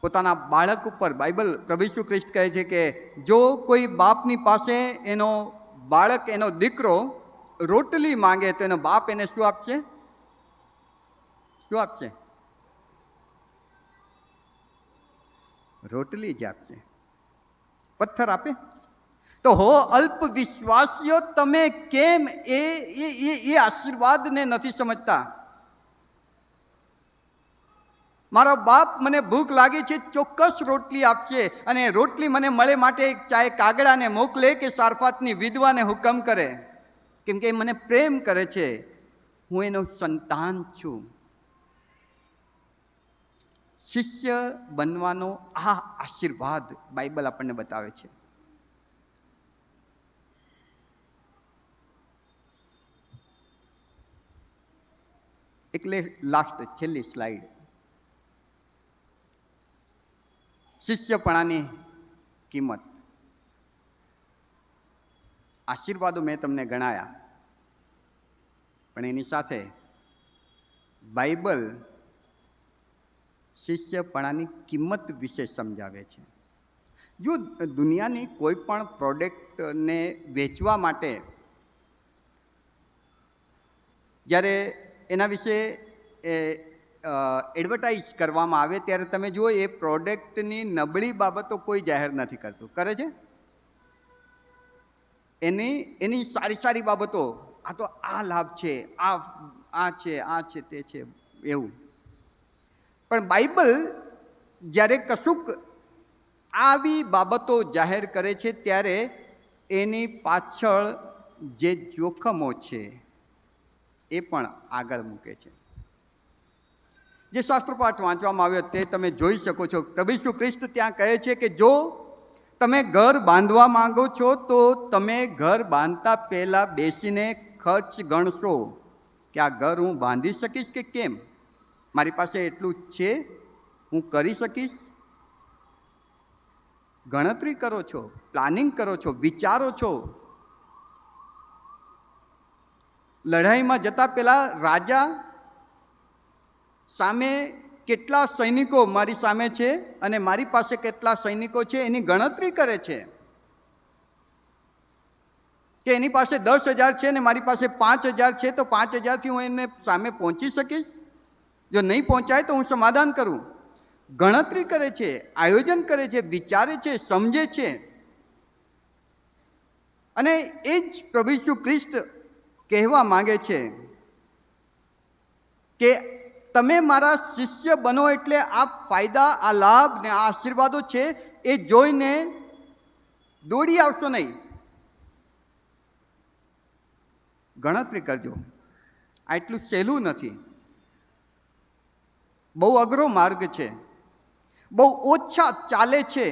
પોતાના બાળક ઉપર, બાઇબલ પ્રભુ ઈસુ ખ્રિસ્ત કહે છે કે જો કોઈ બાપની પાસે એનો બાળક, એનો દીકરો રોટલી માંગે તો એનો બાપ એને શું આપશે? શું આપશે? રોટલી જ આપશે. પથ્થર આપે? તો હો અલ્પ વિશ્વાસીઓ, તમે કેમ એ આશીર્વાદને નથી સમજતા? મારો બાપ મને ભૂખ લાગી છે, ચોક્કસ રોટલી આપશે. અને રોટલી મને મળે માટે ચાહે કાગડાને મોકલે કે સારફાતની વિધવાને હુકમ કરે, કેમ કે મને પ્રેમ કરે છે. હું એનો સંતાન છું. શિષ્ય બનવાનો આ આશીર્વાદ બાઇબલ આપણને બતાવે છે. એટલે લાસ્ટ છેલ્લી સ્લાઇડ, શિષ્યપણાની કિંમત. આશીર્વાદો મેં તમને ગણાયા, પણ એની સાથે બાઇબલ શિષ્યપણાની કિંમત વિશે સમજાવે છે. જો દુનિયાની કોઈ પણ પ્રોડક્ટને વેચવા માટે જ્યારે એના વિશે એડવર્ટાઇઝ કરવામાં આવે, ત્યારે તમે જુઓ એ પ્રોડક્ટની નબળી બાબતો કોઈ જાહેર નથી કરતું. કરે છે? એની સારી સારી બાબતો, આ તો આ લાભ છે, આ છે તે છે એવું. પણ બાઇબલ જ્યારે કશુંક આવી બાબતો જાહેર કરે છે ત્યારે એની પાછળ જે જોખમો છે એ પણ આગળ મૂકે છે. જે શાસ્ત્રપાઠ વાંચવામાં આવ્યો તે તમે જોઈ શકો છો. પ્રભુ ઈસુ ખ્રિસ્ત ત્યાં કહે છે કે જો તમે ઘર બાંધવા માંગો છો તો તમે ઘર બાંધતા પહેલાં બેસીને ખર્ચ ગણશો કે આ ઘર હું બાંધી શકીશ કે કેમ, મારી પાસે એટલું છે, હું કરી શકીશ. ગણતરી કરો છો, પ્લાનિંગ કરો છો, વિચારો છો. લડાઈમાં જતા પહેલા રાજા સામે કેટલા સૈનિકો મારી સામે છે અને મારી પાસે કેટલા સૈનિકો છે એની ગણતરી કરે છે. કે એની પાસે 10,000 છે ને મારી પાસે 5,000 છે, તો 5,000થી હું એને સામે પહોંચી શકીશ? જો નહીં પહોંચાય તો હું સમાધાન કરું. ગણતરી કરે છે, આયોજન કરે છે, વિચારે છે, સમજે છે. અને એ જ પ્રભુ ઈસુ ખ્રિસ્ત કહેવા માંગે છે કે તમે મારા શિષ્ય બનો એટલે આ ફાયદા, આ લાભ ને આ આશીર્વાદો છે એ જોઈને દોડી આવશો નહીં. ગણતરી કરજો. આ એટલું સહેલું નથી, બહુ અઘરો માર્ગ છે, બહુ ઓછા ચાલે છે,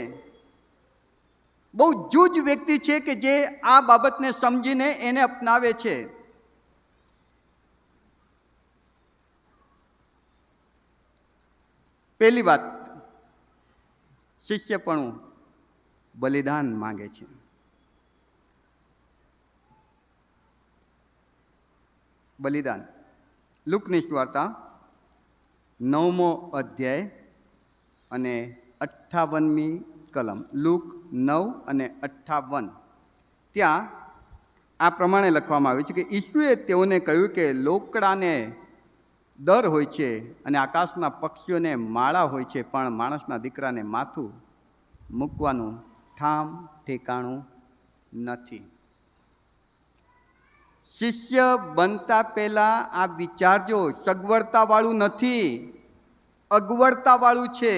બહુ જૂજ વ્યક્તિ છે કે જે આ બાબતને સમજીને એને અપનાવે છે. પહેલી વાત, શિષ્યપણું બલિદાન માંગે છે. બલિદાન. લુકની સુવાર્તા 9મો અધ્યાય અને 58મી કલમ. લુક 9 અને 58. ત્યાં આ પ્રમાણે લખવામાં આવ્યું છે કે ઈસુએ તેઓને કહ્યું કે લોકડાને દર હોય છે અને આકાશના પક્ષીઓને માળા હોય છે, પણ માણસના દીકરાને માથું મૂકવાનું ઠામ ઠેકાણું નથી. શિષ્ય બનતા પહેલા આ વિચારજો. સગવડતાવાળું નથી, અગવડતાવાળું છે.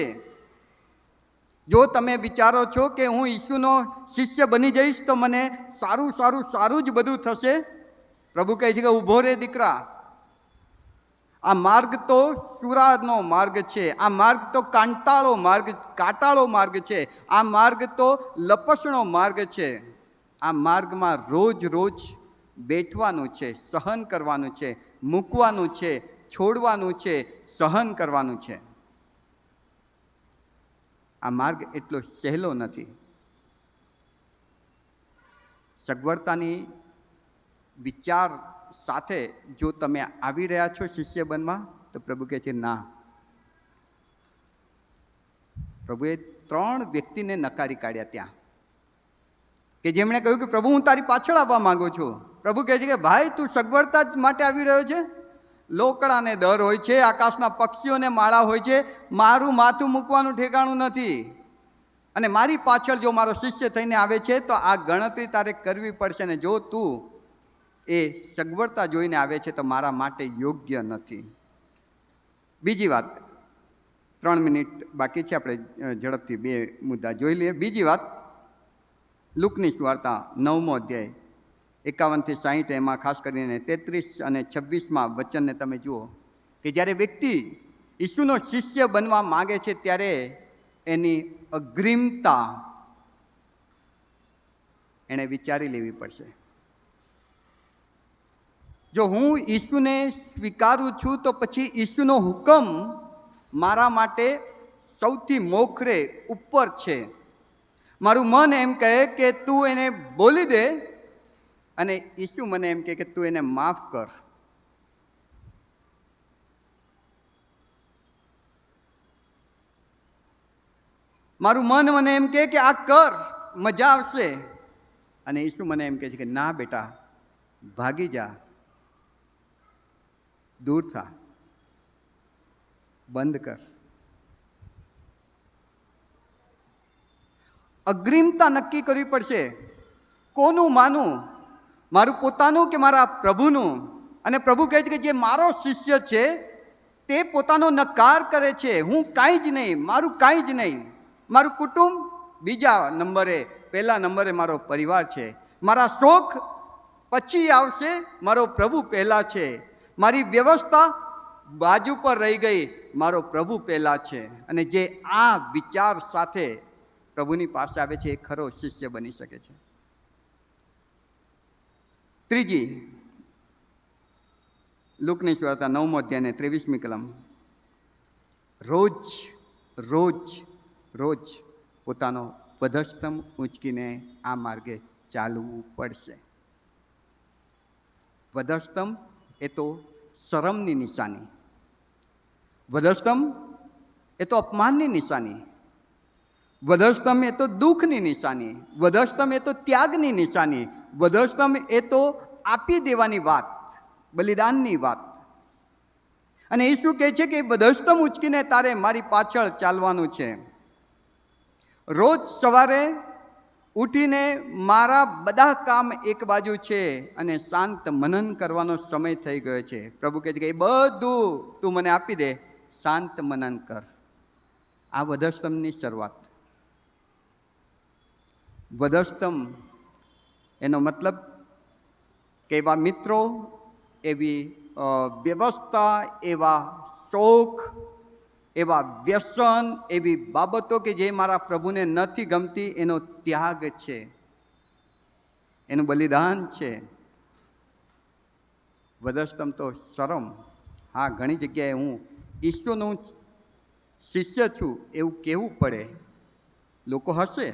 જો તમે વિચારો છો કે હું ઈસુનો શિષ્ય બની જઈશ તો મને સારું સારું સારું જ બધું થશે, પ્રભુ કહે છે કે ઊભો રે દીકરા. આ માર્ગ તો સુરાનો માર્ગ છે, આ માર્ગ તો કાંટાળો માર્ગ છે, આ માર્ગ તો લપસણો માર્ગ છે. આ માર્ગમાં રોજ રોજ બેઠવાનું છે, સહન કરવાનું છે, મૂકવાનું છે, છોડવાનું છે, સહન કરવાનું છે. આ માર્ગ એટલો સહેલો નથી. સગવડતાની વિચાર સાથે જો તમે આવી રહ્યા છો શિષ્ય બનવા, તો પ્રભુ કહે છે ના. પ્રભુએ 3 વ્યક્તિને નકારી કાઢ્યા ત્યાં, કે જેમણે કહ્યું કે પ્રભુ હું તારી પાછળ આવવા માંગુ છું. પ્રભુ કહે છે કે ભાઈ તું સગવડતા જ માટે આવી રહ્યો છે? લોકડાને દર હોય છે, આકાશના પક્ષીઓને માળા હોય છે, મારું માથું મૂકવાનું ઠેકાણું નથી. અને મારી પાછળ જો મારો શિષ્ય થઈને આવે છે તો આ ગણતરી તારે કરવી પડશે. ને જો તું એ સગવડતા જોઈને આવે છે તો મારા માટે યોગ્ય નથી. બીજી વાત, 3 મિનિટ બાકી છે, આપણે ઝડપથી 2 મુદ્દા જોઈ લઈએ. બીજી વાત, લુકની સુવાર્તા 9મો અધ્યાય 51થી 60, એમાં ખાસ કરીને 33 અને 26માં વચનને તમે જુઓ કે જ્યારે વ્યક્તિ ઈસુનો શિષ્ય બનવા માગે છે ત્યારે એની અગ્રિમતા એણે વિચારી લેવી પડશે. જો હું ઈસુને સ્વીકારું છું તો પછી ઈસુનો હુકમ મારા માટે સૌથી મોખરે ઉપર છે. મારું મન એમ કહે કે તું એને બોલી દે, અને ઈસુ મને એમ કહે કે તું એને માફ કર. મારું મન મને એમ કહે કે આ કર, મજા આવશે, અને ઈસુ મને એમ કહે છે કે ના બેટા, ભાગી જા, દૂર થા, બંધ કર. અગ્રિમતા નક્કી કરવી પડશે. કોનું માનું, મારું પોતાનું કે મારા પ્રભુનું? અને પ્રભુ કહે છે કે જે મારો શિષ્ય છે તે પોતાનો નકાર કરે છે. હું કાંઈ જ નહીં, મારું કાંઈ જ નહીં. મારું કુટુંબ બીજા નંબરે, પહેલા નંબરે મારો પરિવાર છે. મારા શોખ પછી આવશે, મારો પ્રભુ પહેલાં છે. મારી વ્યવસ્થા બાજુ પર રહી ગઈ, મારો પ્રભુ પહેલાં છે. અને જે આ વિચાર સાથે પ્રભુની પાસે આવે છે એ ખરો શિષ્ય બની શકે છે. ત્રીજી, લુકની સુવાર્તા 9મો અધ્યાય 23મી કલમ. રોજ રોજ રોજ પોતાનો પદસ્તંભ ઊંચકીને આ માર્ગે ચાલવું પડશે. વધસ્તંભ એ તો શરમની નિશાની, વધસ્તંભ એ તો અપમાનની નિશાની, વધસ્તંભ એ તો દુઃખની નિશાની, વધસ્તંભ એ તો ત્યાગની નિશાની, વધસ્તંભ એ તો આપી દેવાની વાત, બલિદાનની વાત. અને એ શું કહે છે કે વધસ્તંભ ઉચકીને તારે મારી પાછળ ચાલવાનું છે. રોજ સવારે ઉઠીને મારા બધા કામ એક બાજુ છે અને શાંત મનન કરવાનો સમય થઈ ગયો છે. પ્રભુ કહે છે કે એ બધું તું મને આપી દે, શાંત મનન કર. આ વધસ્તંભની શરૂઆત. વધસ્તંભ એનો મતલબ કે એવા મિત્રો, એવી વ્યવસ્થા, એવા શોખ, એવા વ્યસન, એવી બાબતો કે જે મારા પ્રભુને નથી ગમતી, એનો ત્યાગ છે, એનું બલિદાન છે. વધસ્તંભ તો શરમ. હા, ઘણી જગ્યાએ હું ઈશ્વરનું શિષ્ય છું એવું કહેવું પડે. લોકો હશે.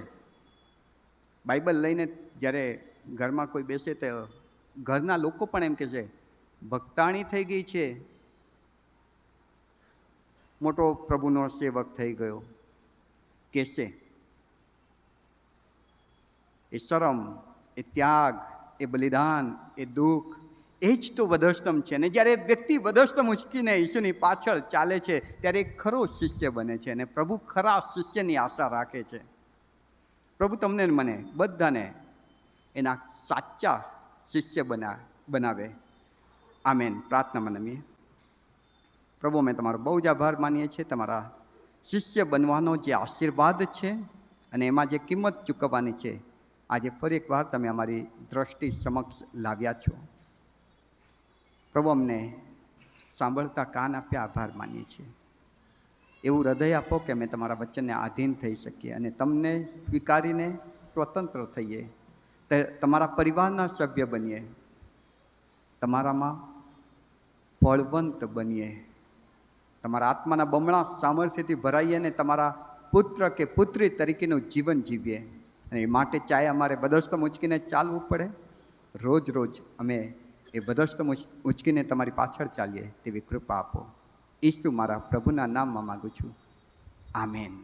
બાઇબલ લઈને જ્યારે ઘરમાં કોઈ બેસે તો ઘરના લોકો પણ એમ કહે છે ભક્તાણી થઈ ગઈ છે, મોટો પ્રભુનો સેવક થઈ ગયો કહેશે. એ શરમ, એ ત્યાગ, એ બલિદાન, એ દુઃખ, એ જ તો વધસ્તંભ છે. અને જ્યારે વ્યક્તિ વધસ્તંભ ઉંચકીને ઈશ્વરની પાછળ ચાલે છે ત્યારે એક ખરો શિષ્ય બને છે. અને પ્રભુ ખરા શિષ્યની આશા રાખે છે. પ્રભુ તમને મને બધાને એના સાચા શિષ્ય બનાવે. આમેન. પ્રાર્થનામાં નમીએ. પ્રભુ, અમે તમારો બહુ જ આભાર માનીએ છીએ. તમારા શિષ્ય બનવાનો જે આશીર્વાદ છે અને એમાં જે કિંમત ચૂકવવાની છે, આજે ફરી એકવાર તમે અમારી દ્રષ્ટિ સમક્ષ લાવ્યા છો. પ્રભુ, અમને સાંભળતા કાન આપ્યા, આભાર માનીએ છીએ. એવું હૃદય આપો કે અમે તમારા વચનને આધીન થઈ શકીએ અને તમને સ્વીકારીને સ્વતંત્ર થઈએ, તમારા પરિવારના સભ્ય બનીએ, તમારામાં ફળવંત બનીએ, તમારા આત્માના બમણા સામર્થ્યથી ભરાઈએ અને તમારા પુત્ર કે પુત્રી તરીકેનું જીવન જીવીએ. અને એ માટે ચાહે અમારે વધસ્તંભ ઉંચકીને ચાલવું પડે, રોજ રોજ અમે એ વધસ્તંભ ઉંચકીને તમારી પાછળ ચાલીએ તેવી કૃપા આપો. ઈસુ મારા પ્રભુના નામમાં માગું છું. આમેન.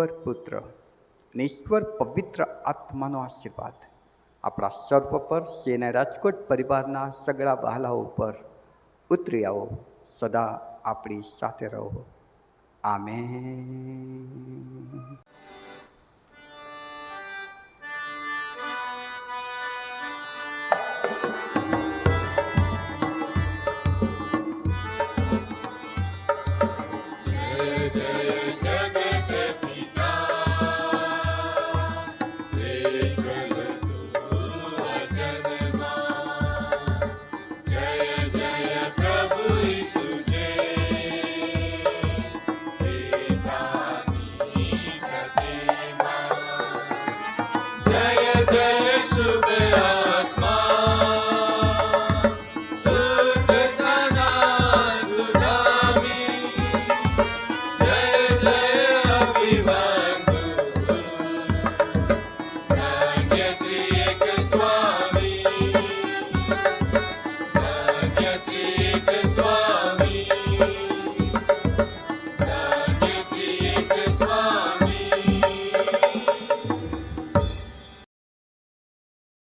ઈશ્વર પુત્ર અને ઈશ્વર પવિત્ર આત્માનો આશીર્વાદ આપણા સર્વ પર સેના રાજકોટ પરિવારના સગડા બહાલાઓ પર ઉતરી આવો. સદા આપણી સાથે રહો. આમેન.